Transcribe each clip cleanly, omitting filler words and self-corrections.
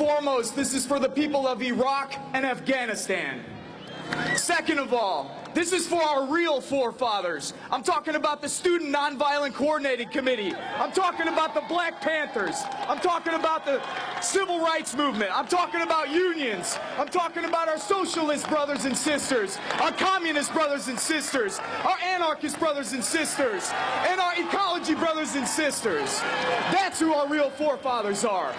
foremost, this is for the people of Iraq and Afghanistan. Second of all, this is for our real forefathers. I'm talking about the Student Nonviolent Coordinating Committee. I'm talking about the Black Panthers. I'm talking about the Civil Rights Movement. I'm talking about unions. I'm talking about our socialist brothers and sisters, our communist brothers and sisters, our anarchist brothers and sisters, and our ecology brothers and sisters. That's who our real forefathers are.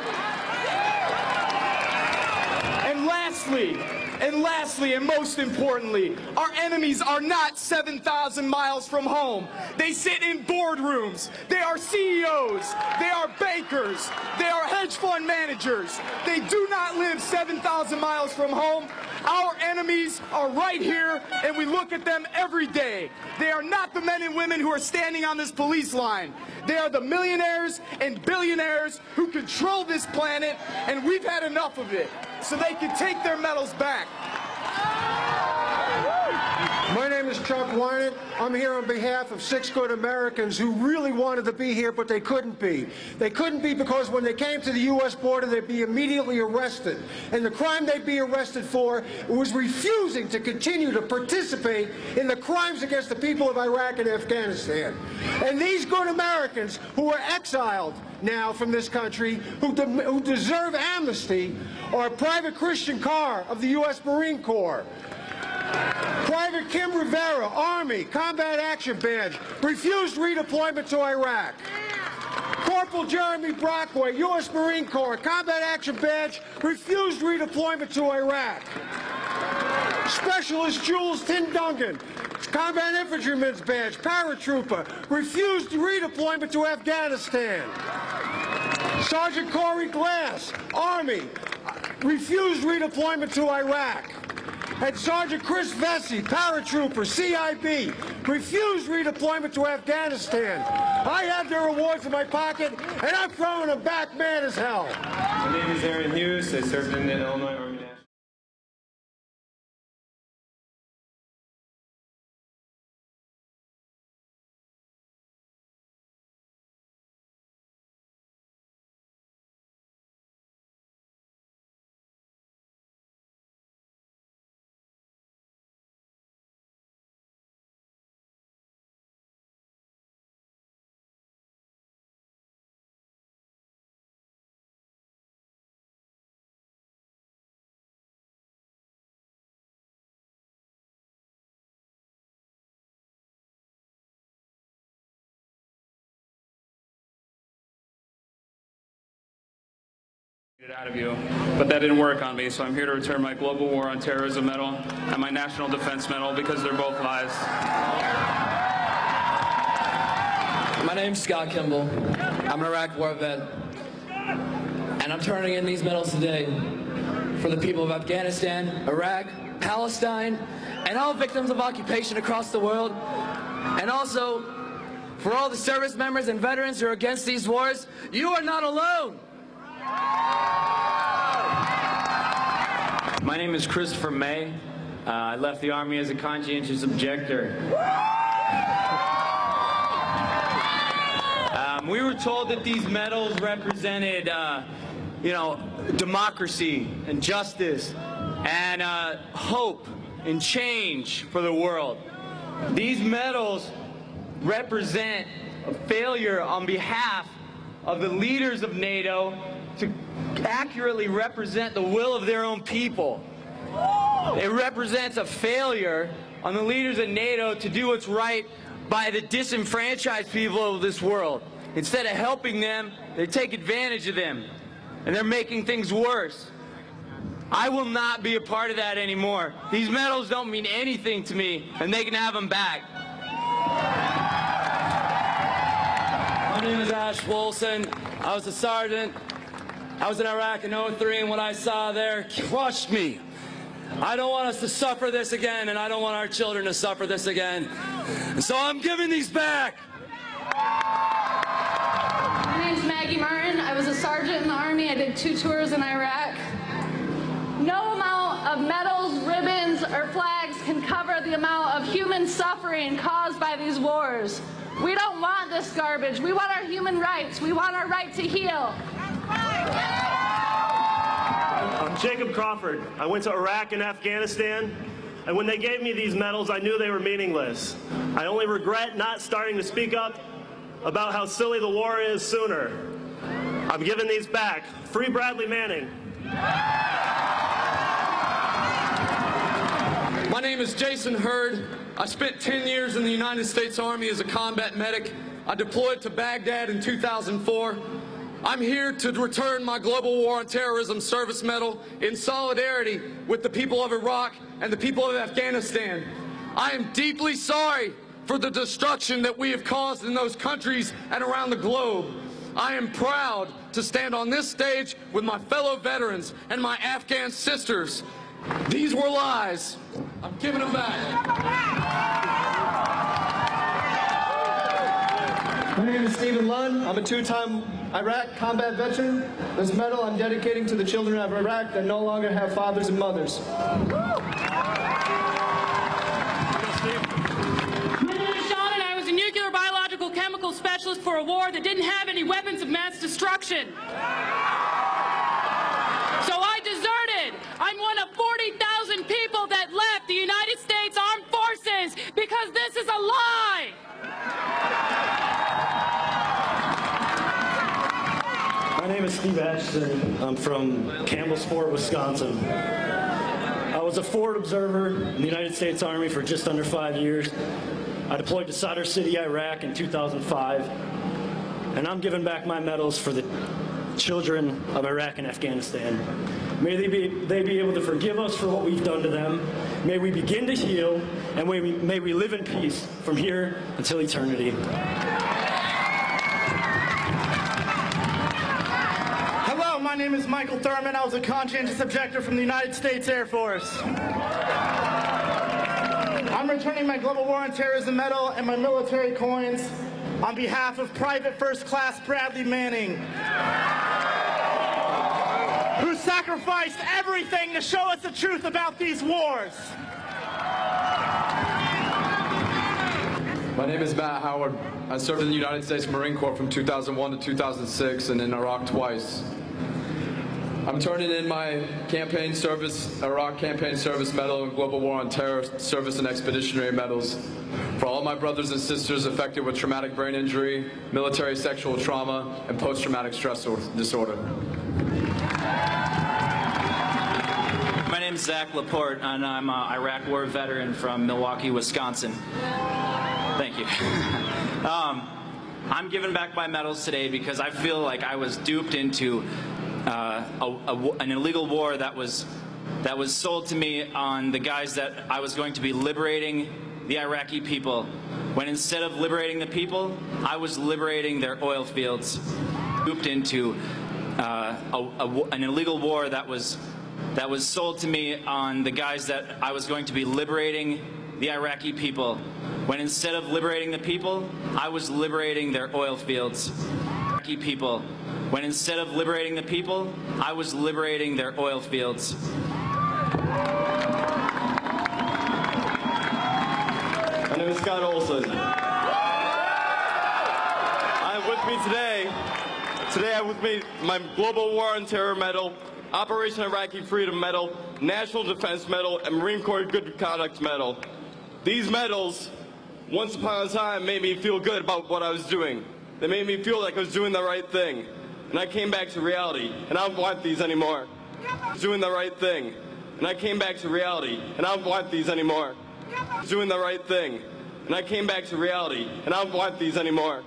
And lastly, and most importantly, our enemies are not 7,000 miles from home. They sit in boardrooms. They are CEOs. They are bankers. They are hedge fund managers. They do not live 7,000 miles from home. Our enemies are right here, and we look at them every day. They are not the men and women who are standing on this police line. They are the millionaires and billionaires who control this planet, and we've had enough of it, so they can take their medals back. My name is Chuck Wynant. I'm here on behalf of 6 good Americans who really wanted to be here, but they couldn't be. They couldn't be because when they came to the U.S. border, they'd be immediately arrested. And the crime they'd be arrested for was refusing to continue to participate in the crimes against the people of Iraq and Afghanistan. And these good Americans who are exiled now from this country, who deserve amnesty, are Private Christian Carr of the U.S. Marine Corps, Private Kim Rivera, Army, Combat Action Badge, refused redeployment to Iraq. Corporal Jeremy Brockway, U.S. Marine Corps, Combat Action Badge, refused redeployment to Iraq. Specialist Jules Tindungan, Combat Infantryman's Badge, Paratrooper, refused redeployment to Afghanistan. Sergeant Corey Glass, Army, refused redeployment to Iraq. And Sergeant Chris Vesey, paratrooper, CIB, refused redeployment to Afghanistan. I have their awards in my pocket, and I'm throwing them back mad as hell. My name is Aaron Hughes. I served in the Illinois Army National. It out of you, but that didn't work on me, so I'm here to return my Global War on Terrorism medal and my National Defense medal because they're both lies. My name's Scott Kimball. I'm an Iraq war vet, and I'm turning in these medals today for the people of Afghanistan, Iraq, Palestine, and all victims of occupation across the world, and also for all the service members and veterans who are against these wars. You are not alone. My name is Christopher May. I left the Army as a conscientious objector. We were told that these medals represented, democracy and justice and hope and change for the world. These medals represent a failure on behalf of the leaders of NATO to accurately represent the will of their own people. It represents a failure on the leaders of NATO to do what's right by the disenfranchised people of this world. Instead of helping them, they take advantage of them, and they're making things worse. I will not be a part of that anymore. These medals don't mean anything to me, and they can have them back. My name is Ash Wolson. I was a sergeant. I was in Iraq in '03, and what I saw there crushed me. I don't want us to suffer this again, and I don't want our children to suffer this again. And so I'm giving these back. My name's Maggie Martin. I was a sergeant in the Army. I did 2 tours in Iraq. No amount of medals, ribbons, or flags can cover the amount of human suffering caused by these wars. We don't want this garbage. We want our human rights. We want our right to heal. I'm Jacob Crawford. I went to Iraq and Afghanistan, and when they gave me these medals, I knew they were meaningless. I only regret not starting to speak up about how silly the war is sooner. I'm giving these back. Free Bradley Manning. My name is Jason Hurd. I spent 10 years in the United States Army as a combat medic. I deployed to Baghdad in 2004. I'm here to return my Global War on Terrorism Service Medal in solidarity with the people of Iraq and the people of Afghanistan. I am deeply sorry for the destruction that we have caused in those countries and around the globe. I am proud to stand on this stage with my fellow veterans and my Afghan sisters. These were lies. I'm giving them back. My name is Stephen Lunn. I'm a two-time Iraq combat veteran. This medal I'm dedicating to the children of Iraq that no longer have fathers and mothers. My name is Sean, and I was a nuclear biological chemical specialist for a war that didn't have any weapons of mass destruction. So I deserted. I'm one of 40,000 people that left the United States Armed Forces because this is a lie. My name is Steve Ashton. I'm from Campbellsport, Wisconsin. I was a forward observer in the United States Army for just under 5 years. I deployed to Sadr City, Iraq in 2005, and I'm giving back my medals for the children of Iraq and Afghanistan. May they be able to forgive us for what we've done to them. May we begin to heal, and may we live in peace from here until eternity. Hello, my name is Michael Thurman. I was a conscientious objector from the United States Air Force. I'm returning my Global War on Terrorism medal and my military coins on behalf of Private First Class Bradley Manning, who sacrificed everything to show us the truth about these wars. My name is Matt Howard. I served in the United States Marine Corps from 2001 to 2006 and in Iraq twice. I'm turning in my campaign service, Iraq Campaign Service Medal and Global War on Terror Service and Expeditionary Medals for all my brothers and sisters affected with traumatic brain injury, military sexual trauma, and post-traumatic stress disorder. My name is Zach Laporte, and I'm an Iraq War veteran from Milwaukee, Wisconsin. Thank you. I'm giving back my medals today because I feel like I was duped into an illegal war that was sold to me on the guise that I was going to be liberating the Iraqi people, when instead of liberating the people, I was liberating their oil fields. Duped into an illegal war that was sold to me on the guise that I was going to be liberating the Iraqi people, when instead of liberating the people, I was liberating their oil fields. Iraqi people. When instead of liberating the people, I was liberating their oil fields. My name is Scott Olson. I have with me today I have with me my Global War on Terror Medal, Operation Iraqi Freedom Medal, National Defense Medal, and Marine Corps Good Conduct Medal. These medals, once upon a time, made me feel good about what I was doing. They made me feel like I was doing the right thing. And I came back to reality, and I don't want these anymore. Doing the right thing. And I came back to reality, and I don't want these anymore. Doing the right thing. And I came back to reality, and I don't want these anymore.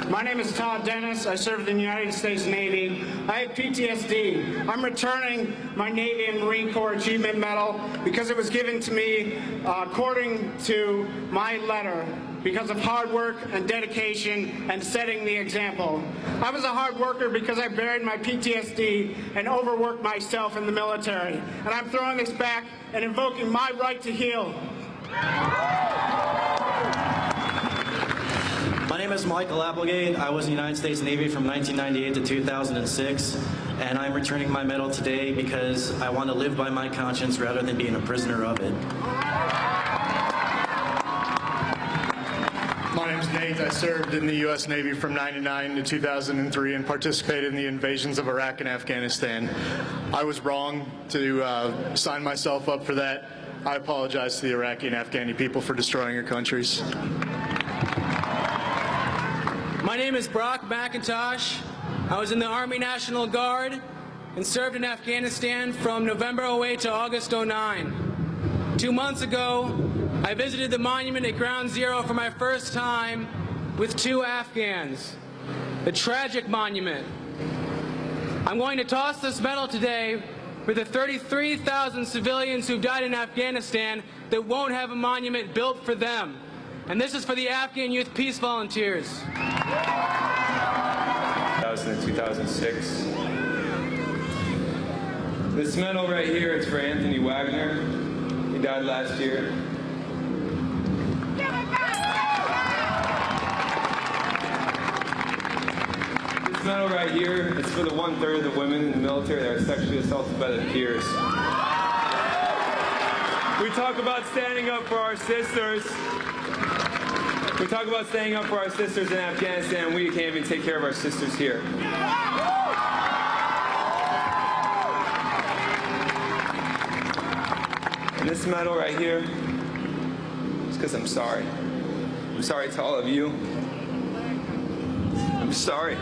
My name is Todd Dennis. I served in the United States Navy. I have PTSD. I'm returning my Navy and Marine Corps Achievement Medal because it was given to me according to my letter, because of hard work and dedication and setting the example. I was a hard worker because I buried my PTSD and overworked myself in the military. And I'm throwing this back and invoking my right to heal. My name is Michael Applegate. I was in the United States Navy from 1998 to 2006, and I'm returning my medal today because I want to live by my conscience rather than being a prisoner of it. My name name's Nate. I served in the U.S. Navy from '99 to 2003 and participated in the invasions of Iraq and Afghanistan. I was wrong to sign myself up for that. I apologize to the Iraqi and Afghani people for destroying your countries. My name is Brock McIntosh. I was in the Army National Guard and served in Afghanistan from November 08 to August 09. 2 months ago, I visited the monument at Ground Zero for my first time with 2 Afghans. The tragic monument. I'm going to toss this medal today for the 33,000 civilians who died in Afghanistan that won't have a monument built for them. And this is for the Afghan Youth Peace Volunteers. 2000 and 2006. This medal right here is for Anthony Wagner. He died last year. This medal right here is for the 1/3 of the women in the military that are sexually assaulted by their peers. We talk about standing up for our sisters. We talk about standing up for our sisters in Afghanistan. We can't even take care of our sisters here. And this medal right here is because I'm sorry. I'm sorry to all of you. I'm sorry.